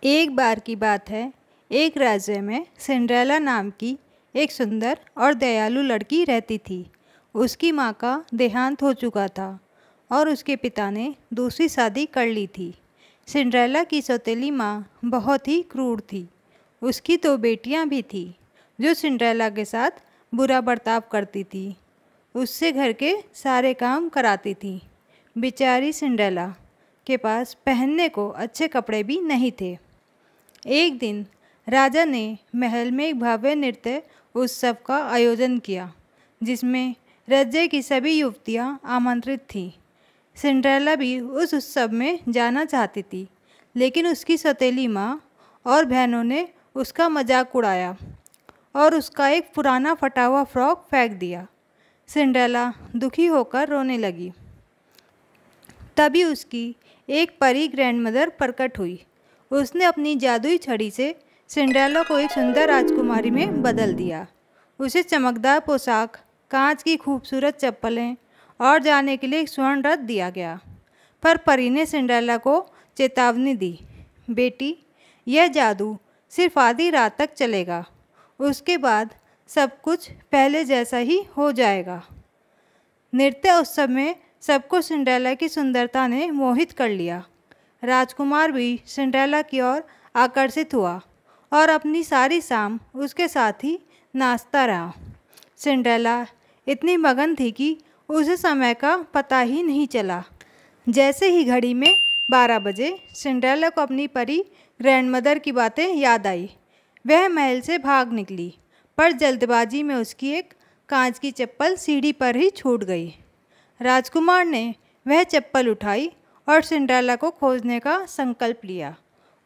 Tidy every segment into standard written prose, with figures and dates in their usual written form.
एक बार की बात है, एक राज्य में सिंड्रेला नाम की एक सुंदर और दयालु लड़की रहती थी। उसकी माँ का देहांत हो चुका था और उसके पिता ने दूसरी शादी कर ली थी। सिंड्रेला की सौतेली माँ बहुत ही क्रूर थी। उसकी 2 बेटियाँ भी थीं जो सिंड्रेला के साथ बुरा बर्ताव करती थी। उससे घर के सारे काम कराती थी। बेचारी सिंड्रेला के पास पहनने को अच्छे कपड़े भी नहीं थे। एक दिन राजा ने महल में एक भव्य नृत्य उत्सव का आयोजन किया, जिसमें राज्य की सभी युवतियां आमंत्रित थीं। सिंड्रेला भी उस उत्सव में जाना चाहती थी, लेकिन उसकी सौतेली माँ और बहनों ने उसका मजाक उड़ाया और उसका एक पुराना फटा हुआ फ्रॉक फेंक दिया। सिंड्रेला दुखी होकर रोने लगी। तभी उसकी एक परी ग्रैंडमदर प्रकट हुई। उसने अपनी जादुई छड़ी से सिंड्रेला को एक सुंदर राजकुमारी में बदल दिया। उसे चमकदार पोशाक, कांच की खूबसूरत चप्पलें और जाने के लिए एक स्वर्ण रथ दिया गया। पर परी ने सिंड्रेला को चेतावनी दी, बेटी, यह जादू सिर्फ आधी रात तक चलेगा। उसके बाद सब कुछ पहले जैसा ही हो जाएगा। नृत्य उत्सव में सबको सिंड्रेला की सुंदरता ने मोहित कर लिया। राजकुमार भी सिंड्रेला की ओर आकर्षित हुआ और अपनी सारी शाम उसके साथ ही नाचता रहा। सिंड्रेला इतनी मगन थी कि उसे समय का पता ही नहीं चला। जैसे ही घड़ी में 12 बजे सिंड्रेला को अपनी परी ग्रैंडमदर की बातें याद आई। वह महल से भाग निकली, पर जल्दबाजी में उसकी एक कांच की चप्पल सीढ़ी पर ही छूट गई। राजकुमार ने वह चप्पल उठाई और सिंड्रेला को खोजने का संकल्प लिया।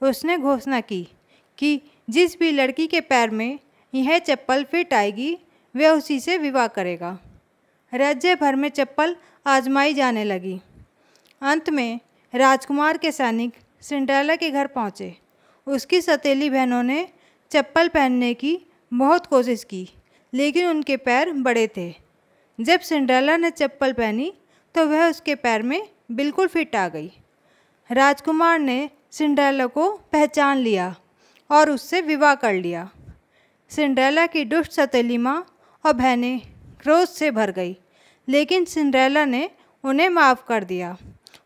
उसने घोषणा की कि जिस भी लड़की के पैर में यह चप्पल फिट आएगी, वह उसी से विवाह करेगा। राज्य भर में चप्पल आजमाई जाने लगी। अंत में राजकुमार के सैनिक सिंड्रेला के घर पहुँचे। उसकी सौतेली बहनों ने चप्पल पहनने की बहुत कोशिश की, लेकिन उनके पैर बड़े थे। जब सिंड्रेला ने चप्पल पहनी तो वह उसके पैर में बिल्कुल फिट आ गई। राजकुमार ने सिंड्रेला को पहचान लिया और उससे विवाह कर लिया। सिंड्रेला की दुष्ट सौतेली माँ और बहनें क्रोध से भर गई, लेकिन सिंड्रेला ने उन्हें माफ़ कर दिया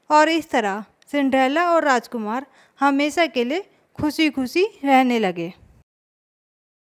और इस तरह सिंड्रेला और राजकुमार हमेशा के लिए खुशी खुशी रहने लगे।